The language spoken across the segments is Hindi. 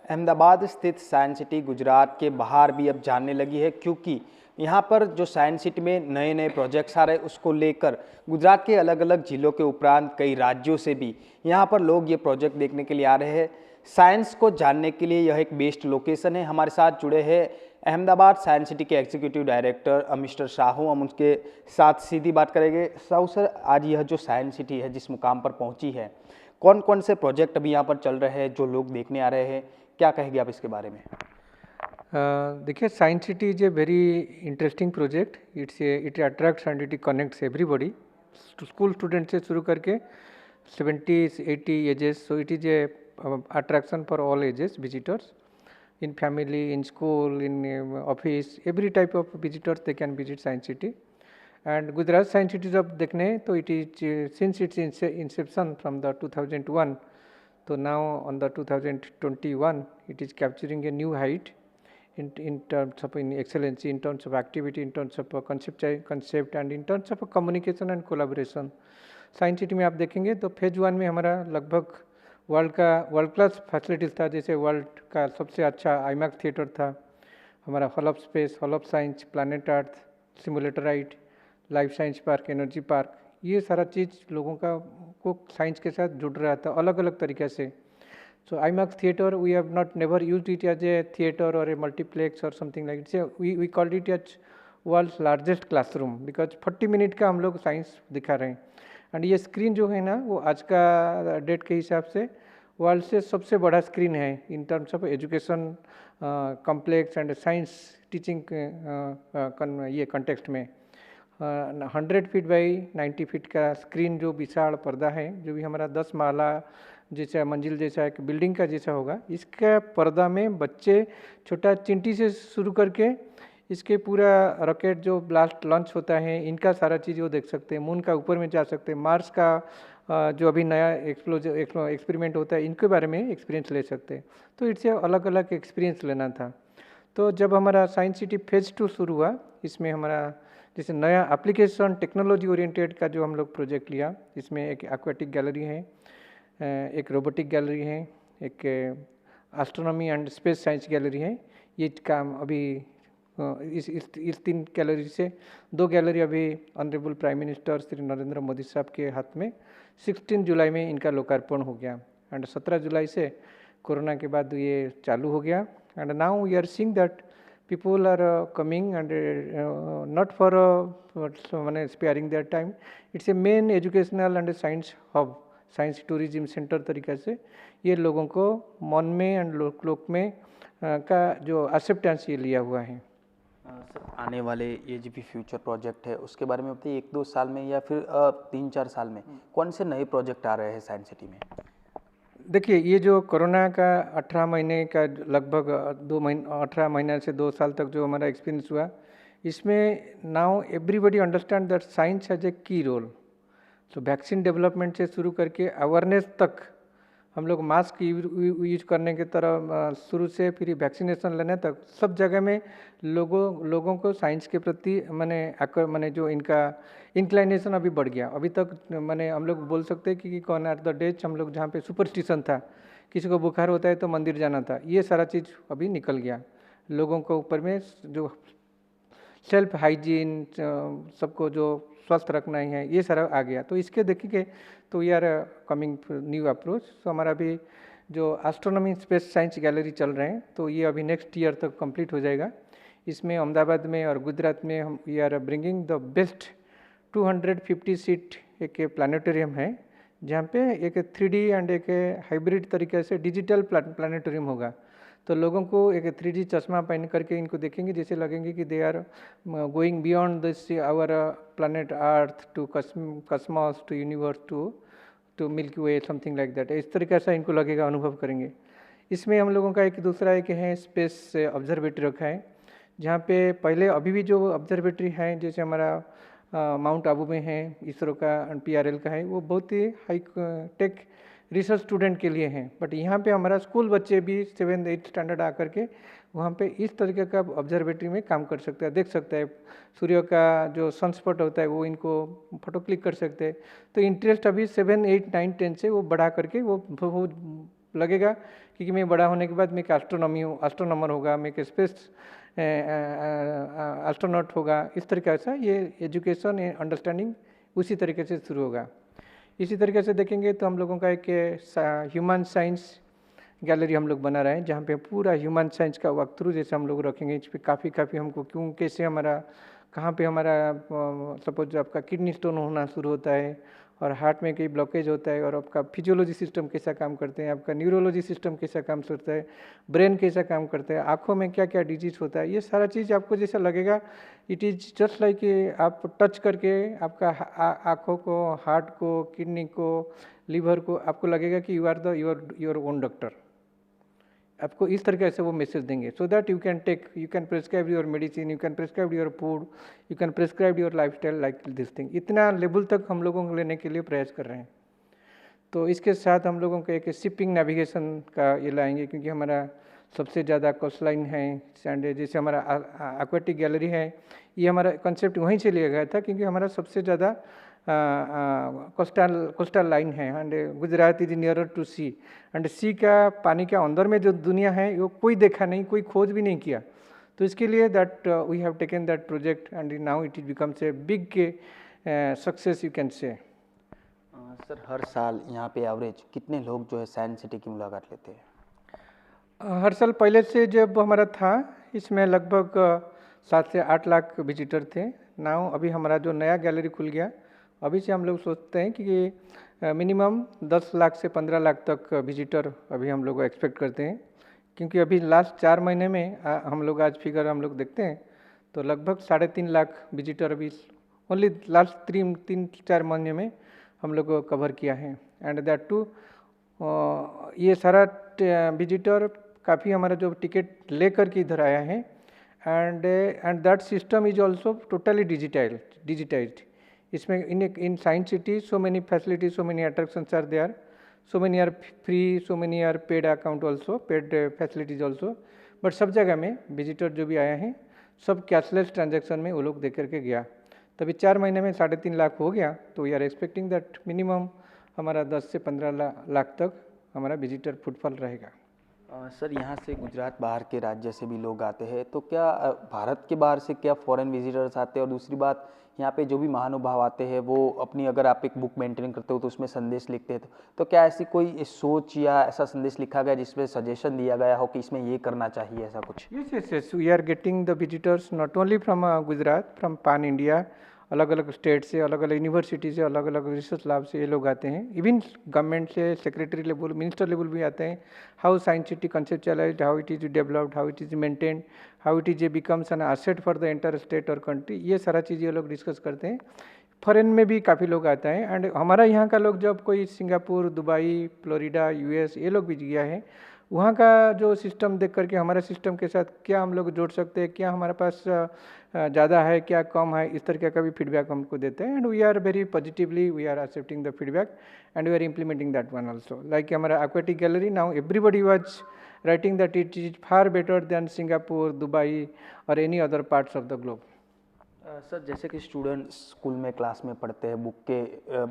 अहमदाबाद स्थित साइंस सिटी गुजरात के बाहर भी अब जानने लगी है, क्योंकि यहाँ पर जो साइंस सिटी में नए नए प्रोजेक्ट्स आ रहे हैं उसको लेकर गुजरात के अलग अलग जिलों के उपरांत कई राज्यों से भी यहाँ पर लोग ये प्रोजेक्ट देखने के लिए आ रहे हैं। साइंस को जानने के लिए यह एक बेस्ट लोकेशन है। हमारे साथ जुड़े हैं अहमदाबाद साइंस सिटी के एग्जीक्यूटिव डायरेक्टर मिस्टर साहू। हम उनके साथ सीधी बात करेंगे। साहू सर, आज यह जो साइंस सिटी है जिस मुकाम पर पहुंची है, कौन कौन से प्रोजेक्ट अभी यहाँ पर चल रहे हैं जो लोग देखने आ रहे हैं, क्या कहेंगे आप इसके बारे में? देखिए, science city is a very interesting project. It attracts and it connects everybody, school student से शुरू करके 70-80 ages. So it is a attraction for all ages visitors, in family, in school, in office, every type of visitors they can visit science city. And Gujarat Science City जब देखने तो it is since its inception from the 2001 तो now on the 2021 it is capturing a new height in terms of excellency, in terms of activity, in terms of concept and in terms of communication and collaboration. Science city में आप देखेंगे तो फेज 1 में हमारा लगभग वर्ल्ड क्लास फैसिलिटीज़ था। जैसे वर्ल्ड का सबसे अच्छा आईमैक्स थिएटर था, हमारा hall of space, hall of science, planet earth, simulator ride, life science park, energy park, ये सारा चीज़ लोगों का को साइंस के साथ जुड़ रहा था अलग अलग तरीके से। So IMAX theatre we have not never used it as a theatre और ए मल्टीप्लेक्स और something like it. We called it as world's largest classroom because 40 minute का हम लोग साइंस दिखा रहे हैं। एंड ये स्क्रीन जो है ना, वो आज का डेट के हिसाब से वर्ल्ड से सबसे बड़ा स्क्रीन है in terms of education complex and science teaching ये कॉन्टेक्स्ट में। 100 फीट बाई 90 फीट का स्क्रीन जो विशाल पर्दा है, जो भी हमारा 10 माला जैसा मंजिल जैसा एक बिल्डिंग का जैसा होगा, इसका पर्दा में बच्चे छोटा चिंटी से शुरू करके इसके पूरा रॉकेट जो ब्लास्ट लॉन्च होता है, इनका सारा चीज़ वो देख सकते हैं। मून का ऊपर में जा सकते हैं, मार्स का जो अभी नया एक्सपेरिमेंट होता है, इनके बारे में एक्सपीरियंस ले सकते हैं। तो इससे अलग अलग एक्सपीरियंस लेना था। तो जब हमारा साइंस सिटी फेज 2 शुरू हुआ, इसमें हमारा जैसे नया एप्लीकेशन टेक्नोलॉजी ओरिएंटेड का जो हम लोग प्रोजेक्ट लिया, इसमें एक एक्वेटिक गैलरी है, एक रोबोटिक गैलरी है, एक astronomy and space science gallery है। ये काम अभी इस 3 गैलरी से 2 गैलरी अभी honourable prime minister Shri Narendra Modi साहब के हाथ में 16 जुलाई में इनका लोकार्पण हो गया। एंड 17 जुलाई से कोरोना के बाद ये चालू हो गया। And now we are seeing that people are coming and not for मैंने sparing their time. It's a main educational and science hub, science tourism centre तरीके से ये लोगों को मन में एंड लोक में का जो एक्सेप्टेंस ये लिया हुआ है। सर, आने वाले ये जो भी फ्यूचर प्रोजेक्ट है उसके बारे में बताइए। 1-2 साल में या फिर 3-4 साल में कौन से नए प्रोजेक्ट आ रहे हैं साइंस सिटी में? देखिए, ये जो कोरोना का 18 महीने का लगभग 18 महीने से 2 साल तक जो हमारा एक्सपीरियंस हुआ, इसमें now everybody understand that science has a की रोल। तो वैक्सीन डेवलपमेंट से शुरू करके अवेयरनेस तक हम लोग मास्क यूज करने की तरह शुरू से फिर वैक्सीनेशन लेने तक सब जगह में लोगों को साइंस के प्रति मैंने जो इनका इंक्लाइनेशन अभी बढ़ गया। अभी तक मैंने हम लोग बोल सकते हैं कि कौन एट द डेज हम लोग जहाँ पे सुपरस्टिशन था, किसी को बुखार होता है तो मंदिर जाना था, ये सारा चीज़ अभी निकल गया। लोगों को ऊपर में जो सेल्फ हाइजीन, सबको जो स्वस्थ रखना ही है, ये सारा आ गया। तो इसके देखिए तो we are coming new approach. तो हमारा भी जो एस्ट्रोनॉमी स्पेस साइंस गैलरी चल रहे हैं, तो ये अभी नेक्स्ट ईयर तक कंप्लीट हो जाएगा। इसमें अहमदाबाद में और गुजरात में हम we are bringing the best 250 seat एक प्लानिटोरियम है, जहाँ पे एक 3D एंड एक हाइब्रिड तरीके से डिजिटल प्लानिटोरियम होगा। तो लोगों को एक 3D चश्मा पहन करके इनको देखेंगे, जैसे लगेंगे कि they are going beyond this our planet earth to cosmos to universe to milky way, something like that. इस तरीके से इनको लगेगा, अनुभव करेंगे। इसमें हम लोगों का एक दूसरा एक है स्पेस ऑब्जर्वेटरी रखा है, जहाँ पे पहले अभी भी जो ऑब्जर्वेटरी है, जैसे हमारा माउंट आबू में है, इसरो का PRL का है, वो बहुत ही हाई टेक रिसर्च स्टूडेंट के लिए हैं। बट यहाँ पे हमारा स्कूल बच्चे भी 7-8 स्टैंडर्ड आकर के वहाँ पे इस तरीके का ऑब्जर्वेटरी में काम कर सकता है, देख सकता है। सूर्य का जो सनस्पॉट होता है वो इनको फोटो क्लिक कर सकते हैं। तो इंटरेस्ट अभी 7, 8, 9, 10 से वो बढ़ा करके वो लगेगा क्योंकि मैं बड़ा होने के बाद मैं एक एस्ट्रोनॉमर होगा, मैं एक स्पेस एस्ट्रोनॉट होगा। इस तरीके से ये एजुकेशन अंडरस्टैंडिंग उसी तरीके से शुरू होगा। इसी तरीके से देखेंगे तो हम लोगों का एक ह्यूमन साइंस गैलरी हम लोग बना रहे हैं, जहाँ पे पूरा ह्यूमन साइंस का वॉक थ्रू जैसे हम लोग रखेंगे। इस पर काफ़ी हमको क्यों कैसे हमारा कहाँ पे हमारा सपोज आपका किडनी स्टोन होना शुरू होता है और हार्ट में कई ब्लॉकेज होता है, और आपका फिजियोलॉजी सिस्टम कैसा काम करते हैं, आपका न्यूरोलॉजी सिस्टम कैसा काम करता है, ब्रेन कैसा काम करता है, आँखों में क्या क्या डिजीज होता है, ये सारा चीज़ आपको जैसा लगेगा इट इज़ जस्ट लाइक आप टच करके आपका आँखों को, हार्ट को, किडनी को, लीवर को, आपको लगेगा कि you are the your own doctor. आपको इस तरीके से वो मैसेज देंगे, so that you can prescribe your medicine, you can prescribe your food, you can prescribe your lifestyle like this thing. इतना लेवल तक हम लोगों को लेने के लिए प्रयास कर रहे हैं। तो इसके साथ हम लोगों को एक शिपिंग नेविगेशन का ये लाएंगे, क्योंकि हमारा सबसे ज़्यादा कोस्ट लाइन है, एंड जैसे हमारा एक्वेटिक गैलरी है, ये हमारा कंसेप्ट वहीं से लिया गया था, क्योंकि हमारा सबसे ज़्यादा कोस्टल लाइन है, and Gujarat is nearer to sea, and sea का पानी के अंदर में जो दुनिया है वो कोई देखा नहीं, कोई खोज भी नहीं किया। तो इसके लिए that we have taken that project, and now it is becomes a big success you can say. Sir, हर साल यहाँ पे एवरेज कितने लोग जो है साइंस सिटी की मुलाकात लेते हैं? हर साल पहले से जब हमारा था, इसमें लगभग 7 से 8 लाख विजिटर थे। नाउ अभी हमारा जो नया गैलरी खुल गया, अभी से हम लोग सोचते हैं कि मिनिमम 10 लाख से 15 लाख तक विजिटर अभी हम लोग एक्सपेक्ट करते हैं, क्योंकि अभी लास्ट 4 महीने में हम लोग आज फिगर हम लोग देखते हैं तो लगभग 3.5 लाख विजिटर अभी ओनली लास्ट 3-4 महीने में हम लोग को कवर किया है। एंड दैट टू ये सारा विजिटर काफ़ी हमारा जो टिकट ले कर के इधर आया है, and that system is also totally digitized. इसमें in science city so many facilities, so many attractions are there, so many are free, so many are paid account also, paid facilities also. But सब जगह में विजिटर जो भी आया है सब कैशलेस ट्रांजैक्शन में वो लोग दे करके गया। तभी 4 महीने में 3.5 लाख हो गया, तो we are expecting that minimum हमारा 10 से 15 लाख तक हमारा विजिटर फुटफॉल रहेगा। सर, यहाँ से गुजरात बाहर के राज्य से भी लोग आते हैं, तो क्या भारत के बाहर से क्या फॉरेन विजिटर्स आते हैं? और दूसरी बात, यहाँ पे जो भी महानुभाव आते हैं वो अपनी, अगर आप एक बुक मेंटेन करते हो तो उसमें संदेश लिखते हैं, तो क्या ऐसी कोई सोच या ऐसा संदेश लिखा गया जिसमें सजेशन दिया गया हो कि इसमें ये करना चाहिए, ऐसा कुछ? Yes, we are getting the visitors not only from Gujarat, from pan India, अलग अलग स्टेट से, अलग अलग यूनिवर्सिटी से, अलग अलग रिसर्च लैब से ये लोग आते हैं। इवन गवर्नमेंट से, सेक्रेटरी लेवल, मिनिस्टर लेवल भी आते हैं। How science city कंसेप्चुअलाइज्ड, how it is developed, how it is maintained, how it is becomes an asset for the entire state और कंट्री, ये सारा चीज़ ये लोग डिस्कस करते हैं। फॉरेन में भी काफ़ी लोग आते हैं, एंड हमारा यहाँ का लोग जब कोई सिंगापुर, दुबई, फ्लोरिडा, यूएस ये लोग भी गया है, वहाँ का जो सिस्टम देख करके हमारे सिस्टम के साथ क्या हम लोग जोड़ सकते हैं, क्या हमारे पास ज़्यादा है, क्या कम है, इस तरीके का भी फीडबैक हमको देते हैं। And we are very positively we are accepting the feedback, and we are implementing that one also. Like हमारा aquatic gallery, now everybody was writing that it is far better than Singapore, Dubai और any other parts of the globe. Sir, जैसे कि स्टूडेंट स्कूल में क्लास में पढ़ते हैं,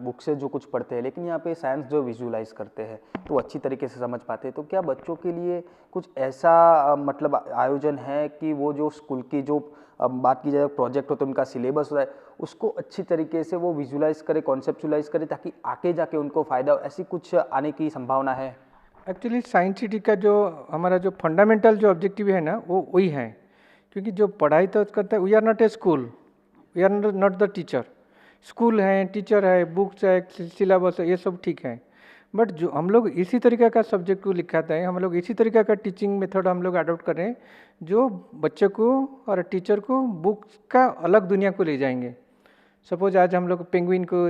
बुक से जो कुछ पढ़ते हैं, लेकिन यहाँ पे साइंस जो विजुलाइज करते हैं तो अच्छी तरीके से समझ पाते हैं, तो क्या बच्चों के लिए कुछ ऐसा मतलब आयोजन है कि वो जो स्कूल की जो बात की जाए प्रोजेक्ट होता है, उनका सिलेबस होता है, उसको अच्छी तरीके से वो विजुलाइज करे, कॉन्सेप्चुलाइज करे, ताकि आगे जाके उनको फ़ायदा हो, ऐसी कुछ आने की संभावना है? एक्चुअली साइंस सिटी का जो हमारा जो फंडामेंटल जो ऑब्जेक्टिव है ना, वो वही है। क्योंकि जो पढ़ाई तो करता है, we are not a school, we are not the teacher. School है, टीचर है, बुक्स है, सिलेबस है, ये सब ठीक है, बट जो हम लोग इसी तरीके का सब्जेक्ट को लिखाते हैं, हम लोग इसी तरीके का टीचिंग मेथड हम लोग अडॉप्ट कर रहे हैं, जो बच्चे को और टीचर को बुक्स का अलग दुनिया को ले जाएंगे। सपोज आज हम लोग पेंगुइन को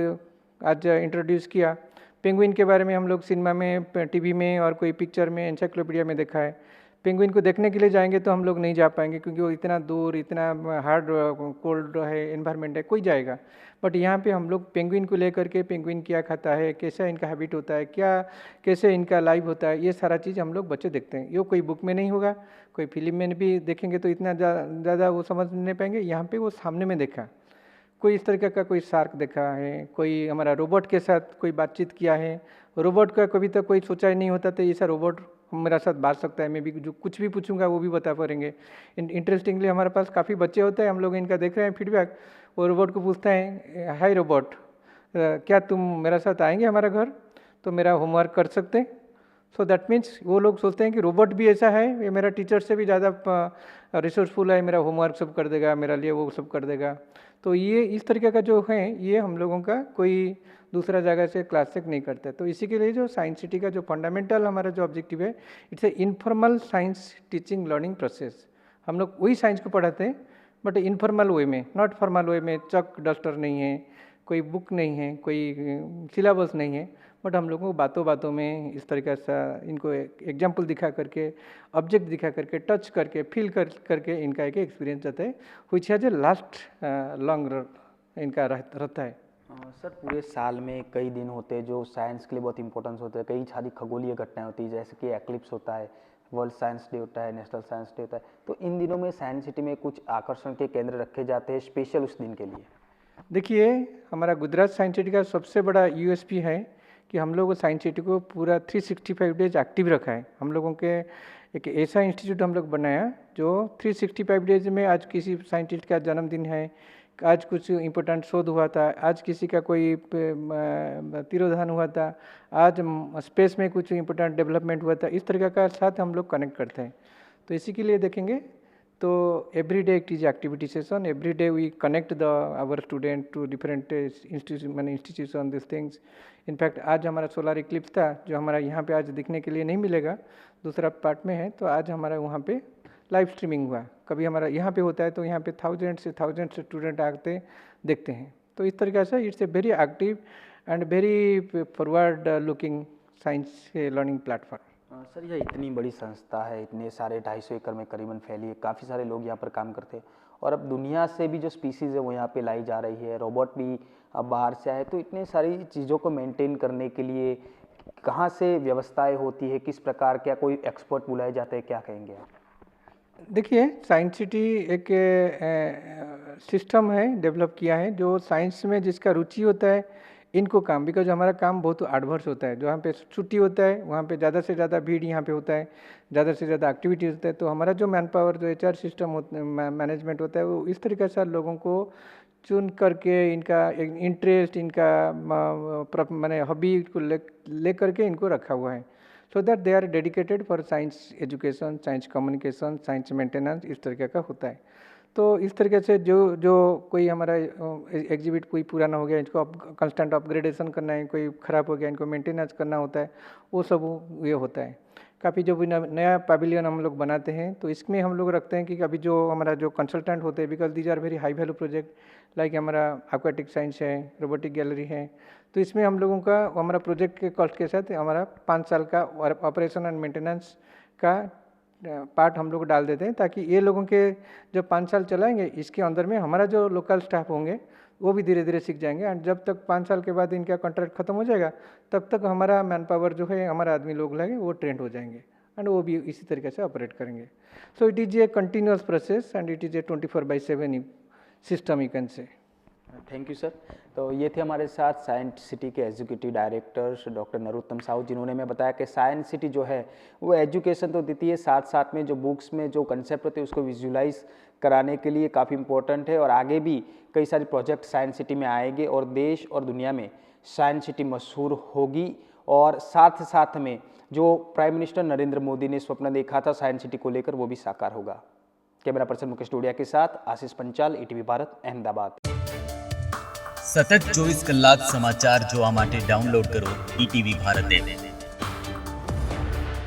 आज इंट्रोड्यूस किया, पेंगुइन के बारे में हम लोग सिनेमा में, टीवी में और कोई पिक्चर में, एनसाइक्लोपीडिया में देखा है। पेंगुइन को देखने के लिए जाएंगे तो हम लोग नहीं जा पाएंगे, क्योंकि वो इतना दूर, इतना हार्ड कोल्ड है, एनवायरनमेंट है, कोई जाएगा। बट यहाँ पे हम लोग पेंगुइन को लेकर के, पेंगुइन क्या खाता है, कैसा इनका हैबिट होता है, क्या कैसे इनका लाइफ होता है, ये सारा चीज़ हम लोग बच्चे देखते हैं। ये कोई बुक में नहीं होगा, कोई फिल्म में भी देखेंगे तो इतना ज़्यादा वो समझ नहीं पाएंगे। यहाँ पे वो सामने में देखा, कोई इस तरीके का कोई शार्क देखा है, कोई हमारा रोबोट के साथ कोई बातचीत किया है। रोबोट का कभी तक कोई सोचा ही नहीं होता था, ऐसा रोबोट मेरा साथ बात सकता है, मैं भी जो कुछ भी पूछूंगा वो भी बता पाएंगे। इंटरेस्टिंगली हमारे पास काफ़ी बच्चे होते हैं, हम लोग इनका देख रहे हैं फीडबैक। वो रोबोट को पूछते हैं, हाय रोबोट, क्या तुम मेरा साथ आएंगे हमारा घर, तो मेरा होमवर्क कर सकते हैं। सो दैट मीन्स वो लोग सोचते हैं कि रोबोट भी ऐसा है, ये मेरा टीचर से भी ज़्यादा रिसोर्सफुल है, मेरा होमवर्क सब कर देगा, मेरा लिए वो सब कर देगा। तो ये इस तरीके का जो है, ये हम लोगों का कोई दूसरा जगह से क्लास चेक नहीं करते। तो इसी के लिए जो साइंस सिटी का जो फंडामेंटल हमारा जो ऑब्जेक्टिव है, it's a informal science teaching learning process. हम लोग वही साइंस को पढ़ाते हैं बट इनफॉर्मल वे में, नॉट फॉर्मल वे में। चक डस्टर नहीं है, कोई बुक नहीं है, कोई सिलेबस नहीं है, बट हम लोगों को बातों बातों में इस तरीके से इनको एग्जाम्पल दिखा करके, ऑब्जेक्ट दिखा करके, टच करके, फील करके इनका एक एक्सपीरियंस रहता है, which has a last long इनका रहता है। सर, पूरे साल में कई दिन होते हैं जो साइंस के लिए बहुत इंपॉर्टेंस होते हैं, कई सारी खगोलीय घटनाएं होती है, जैसे कि एक्लिप्स होता है, वर्ल्ड साइंस डे होता है, नेशनल साइंस डे होता है। तो इन दिनों में साइंस सिटी में कुछ आकर्षण के केंद्र रखे जाते हैं स्पेशल उस दिन के लिए। देखिए, हमारा गुजरात साइंस सिटी का सबसे बड़ा यूएसपी है कि हम लोग साइंस सिटी को पूरा 365 डेज एक्टिव रखा है। हम लोगों के एक ऐसा इंस्टीट्यूट हम लोग बनाया जो 365 डेज में, आज किसी साइंटिस्ट का जन्मदिन है, आज कुछ इम्पोर्टेंट शोध हुआ था, आज किसी का कोई तिरोधान हुआ था, आज स्पेस में कुछ इम्पोर्टेंट डेवलपमेंट हुआ था, इस तरीके का साथ हम लोग कनेक्ट करते हैं। तो इसी के लिए देखेंगे तो every day it is activity session, every day we connect the our student to different institution this things. In fact आज हमारा सोलर इक्लिप्स था जो हमारा यहाँ पे आज दिखने के लिए नहीं मिलेगा, दूसरा पार्ट में है, तो आज हमारा वहाँ पे लाइव स्ट्रीमिंग हुआ। कभी हमारा यहाँ पे होता है तो यहाँ पे थाउजेंड से स्टूडेंट आते देखते हैं। तो इस तरीके से it's a very active and very forward looking science learning platform. Sir, यह इतनी बड़ी संस्था है, इतने सारे 250 एकड़ में करीबन फैली है, काफ़ी सारे लोग यहाँ पर काम करते हैं, और अब दुनिया से भी जो स्पीसीज़ है वो यहाँ पे लाई जा रही है, रोबोट भी अब बाहर से आए, तो इतने सारी चीज़ों को मेंटेन करने के लिए कहाँ से व्यवस्थाएं होती है, किस प्रकार, क्या कोई एक्सपर्ट बुलाए जाते हैं, क्या कहेंगे आप? देखिए, साइंस सिटी एक सिस्टम है, डेवलप किया है, जो साइंस में जिसका रुचि होता है इनको काम, बिकॉज हमारा काम बहुत एडवर्स होता है, जहाँ पे छुट्टी होता है वहाँ पे ज़्यादा से ज़्यादा भीड़ यहाँ पे होता है, ज़्यादा से ज़्यादा एक्टिविटीज होता है। तो हमारा जो मैन पावर, जो HR सिस्टम मैनेजमेंट होता है, वो इस तरीके से लोगों को चुन करके इनका इंटरेस्ट, इनका माने हॉबी को ले करके इनको रखा हुआ है, so that they are dedicated for science education, science communication, science maintenance, इस तरीके का होता है। तो इस तरीके से जो कोई हमारा एग्जिबिट कोई पुराना हो गया, इसको कंस्टेंट अपग्रेडेशन करना है, कोई ख़राब हो गया, इनको मेंटेनेंस करना होता है, वो सब ये होता है। काफ़ी जो भी नया पैविलियन हम लोग बनाते हैं तो इसमें हम लोग रखते हैं कि अभी जो हमारा जो कंसल्टेंट होते हैं, because these are very high value project, like हमारा एक्वाटिक साइंस है, रोबोटिक गैलरी है, तो इसमें हम लोगों का हमारा प्रोजेक्ट के कॉस्ट के साथ हमारा 5 साल का ऑपरेशन एंड मेंटेनेंस का पार्ट हम लोग डाल देते हैं, ताकि ये लोगों के जो 5 साल चलाएंगे, इसके अंदर में हमारा जो लोकल स्टाफ होंगे वो भी धीरे धीरे सीख जाएंगे, एंड जब तक 5 साल के बाद इनका कॉन्ट्रैक्ट खत्म हो जाएगा तब तक हमारा मैन पावर जो है, हमारा आदमी लोग लगे, वो ट्रेंड हो जाएंगे एंड वो भी इसी तरीके से ऑपरेट करेंगे। So it is a continuous process and it is a 24/7 system you can से। Thank you sir. तो ये थे हमारे साथ साइंस सिटी के executive director doctor Narottam Sahu, जिन्होंने हमें बताया कि साइंस सिटी जो है वो एजुकेशन तो देती है, साथ साथ में जो बुक्स में जो कंसेप्ट होते हैं उसको विजुलाइज कराने के लिए काफ़ी इंपॉर्टेंट है, और आगे भी कई सारे प्रोजेक्ट साइंस सिटी में आएंगे और देश और दुनिया में साइंस सिटी मशहूर होगी। और साथ साथ में जो प्राइम मिनिस्टर नरेंद्र मोदी ने स्वप्न देखा था साइंस सिटी को लेकर, वो भी साकार होगा। कैमरा पर्सन मुकेश टोडिया के साथ आशीष पंचाल, ETV भारत, अहमदाबाद। સતત 24 કલાક સમાચાર જોવા માટે ડાઉનલોડ કરો ETV ભારત એપ।